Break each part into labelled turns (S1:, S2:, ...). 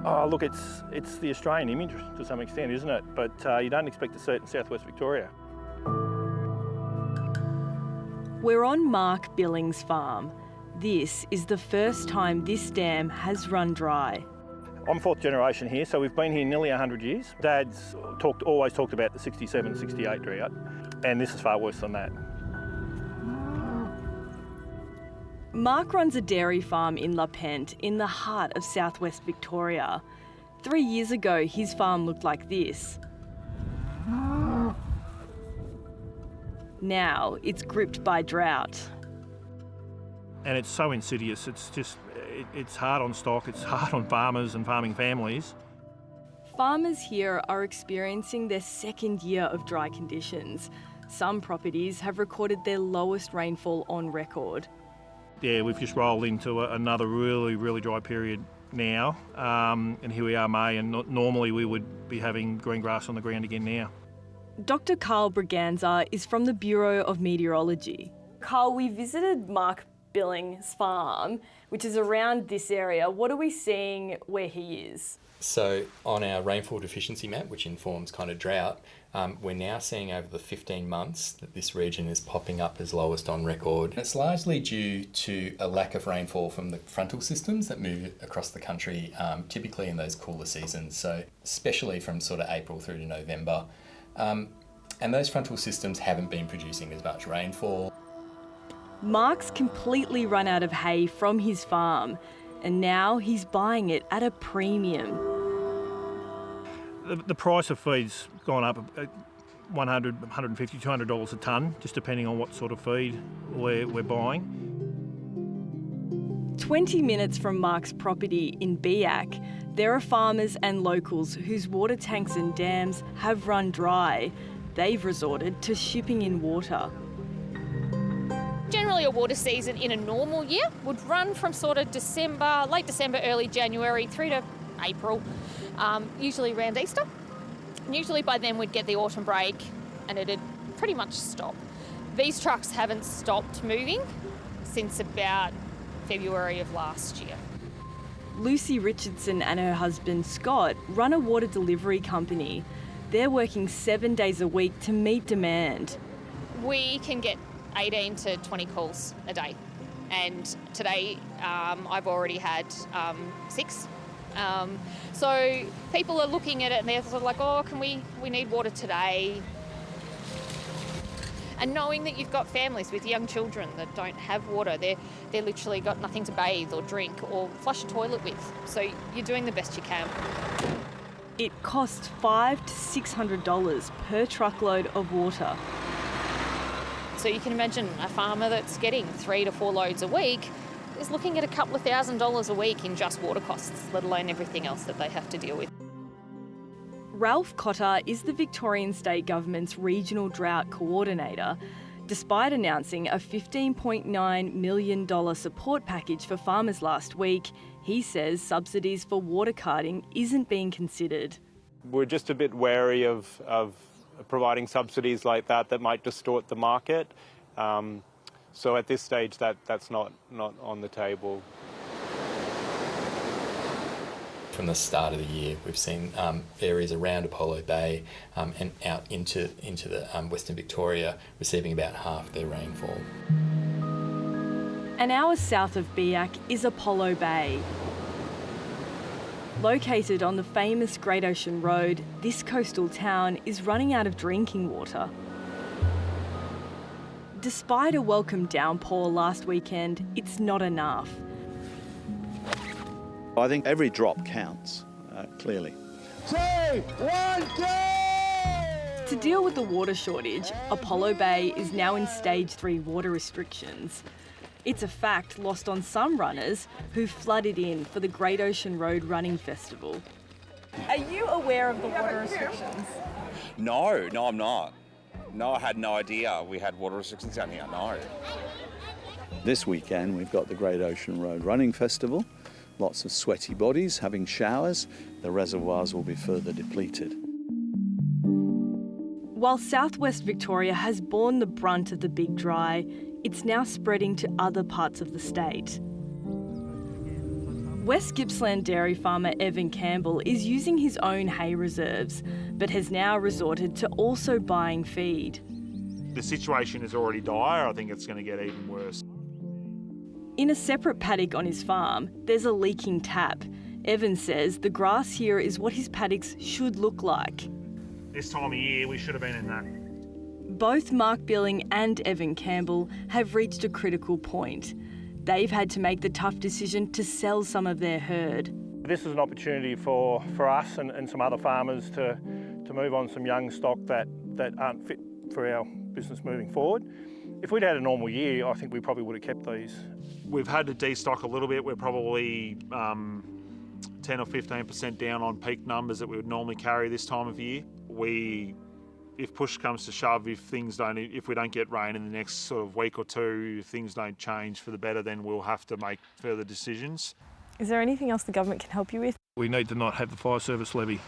S1: Oh, look, it's the Australian image to some extent, isn't it? But you don't expect to see it in southwest Victoria.
S2: We're on Mark Billings' farm. This is the first time this dam has run dry.
S1: I'm fourth generation here, so we've been here nearly 100 years. Dad's always talked about the 67, 68 drought, and this is far worse than that.
S2: Mark runs a dairy farm in Indepth in the heart of southwest Victoria. 3 years ago, his farm looked like this. Now it's gripped by drought.
S1: And it's so insidious, it's hard on stock, it's hard on farmers and farming families.
S2: Farmers here are experiencing their second year of dry conditions. Some properties have recorded their lowest rainfall on record.
S1: Yeah, we've just rolled into another really, really dry period now, and here we are, May, and normally we would be having green grass on the ground again now.
S2: Dr. Carl Braganza is from the Bureau of Meteorology. Carl, we visited Mark Billings' farm, which is around this area. What are we seeing where he is?
S3: So on our rainfall deficiency map, which informs kind of drought, we're now seeing over the 15 months that this region is popping up as lowest on record. It's largely due to a lack of rainfall from the frontal systems that move across the country, typically in those cooler seasons, so especially from sort of April through to November. And those frontal systems haven't been producing as much rainfall.
S2: Mark's completely run out of hay from his farm, and now he's buying it at a premium.
S1: The price of feed's gone up $100, $150, $200 a tonne, just depending on what sort of feed we're buying.
S2: 20 minutes from Mark's property in Biak, there are farmers and locals whose water tanks and dams have run dry. They've resorted to shipping in water.
S4: Generally, a water season in a normal year would run from sort of December, late December, early January through to April, usually around Easter. And usually by then we'd get the autumn break and it'd pretty much stop. These trucks haven't stopped moving since about February of last year.
S2: Lucy Richardson and her husband Scott run a water delivery company. They're working 7 days a week to meet demand.
S4: We can get 18 to 20 calls a day, and today I've already had 6. So people are looking at it and they're sort of like, oh, we need water today. And knowing that you've got families with young children that don't have water, they're literally got nothing to bathe or drink or flush a toilet with. So you're doing the best you can.
S2: It costs $500 to $600 per truckload of water.
S4: So you can imagine a farmer that's getting 3 to 4 loads a week is looking at a couple of $1,000s a week in just water costs, let alone everything else that they have to deal with.
S2: Ralph Cotter is the Victorian State Government's Regional Drought Coordinator. Despite announcing a $15.9 million support package for farmers last week, he says subsidies for water carting isn't being considered.
S5: We're just a bit wary of providing subsidies like that might distort the market. So at this stage, that's not on the table.
S3: From the start of the year, we've seen areas around Apollo Bay and out into the Western Victoria receiving about half their rainfall.
S2: An hour south of Biak is Apollo Bay. Located on the famous Great Ocean Road, this coastal town is running out of drinking water. Despite a welcome downpour last weekend, it's not enough.
S6: I think every drop counts, clearly.
S7: 2, 1, go!
S2: To deal with the water shortage, Apollo Bay is now in Stage 3 water restrictions. It's a fact lost on some runners who flooded in for the Great Ocean Road Running Festival. Are you aware of the water restrictions?
S8: No, I'm not. No, I had no idea we had water restrictions down here, no.
S6: This weekend we've got the Great Ocean Road Running Festival. Lots of sweaty bodies having showers. The reservoirs will be further depleted.
S2: While southwest Victoria has borne the brunt of the big dry, it's now spreading to other parts of the state. West Gippsland dairy farmer Evan Campbell is using his own hay reserves, but has now resorted to also buying feed.
S9: The situation is already dire. I think it's going to get even worse.
S2: In a separate paddock on his farm, there's a leaking tap. Evan says the grass here is what his paddocks should look like.
S9: This time of year, we should have been in that.
S2: Both Mark Billing and Evan Campbell have reached a critical point. They've had to make the tough decision to sell some of their herd.
S1: This is an opportunity for us and some other farmers to move on some young stock that aren't fit for our business moving forward. If we'd had a normal year, I think we probably would have kept these.
S9: We've had to destock a little bit. We're probably 10 or 15% down on peak numbers that we would normally carry this time of year. If push comes to shove, if we don't get rain in the next sort of week or two, if things don't change for the better, then we'll have to make further decisions.
S2: Is there anything else the government can help you with?
S1: We need to not have the fire service levy.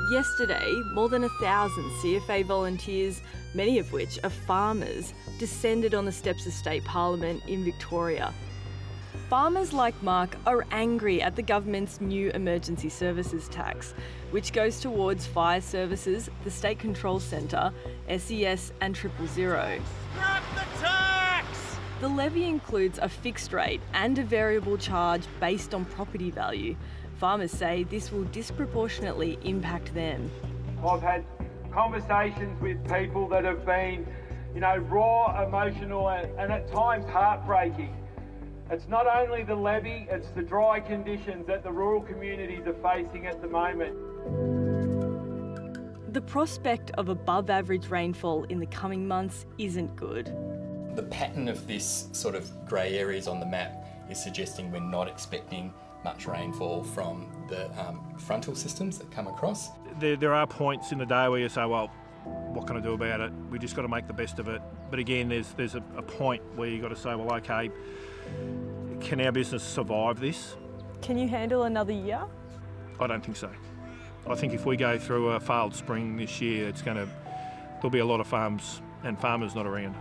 S2: Yesterday, more than 1,000 CFA volunteers, many of which are farmers, descended on the steps of State Parliament in Victoria. Farmers like Mark are angry at the government's new emergency services tax, which goes towards fire services, the State Control Centre, SES and 000.
S7: Scrap the tax!
S2: The levy includes a fixed rate and a variable charge based on property value. Farmers say this will disproportionately impact them.
S10: I've had conversations with people that have been, raw, emotional and at times heartbreaking. It's not only the levy, it's the dry conditions that the rural communities are facing at the moment.
S2: The prospect of above average rainfall in the coming months isn't good.
S3: The pattern of this sort of grey areas on the map is suggesting we're not expecting much rainfall from the frontal systems that come across.
S1: There are points in the day where you say, well, what can I do about it? We just got to make the best of it. But again, there's a point where you've got to say, well, okay, can our business survive this?
S2: Can you handle another year?
S1: I don't think so. I think if we go through a failed spring this year, there'll be a lot of farms and farmers not around.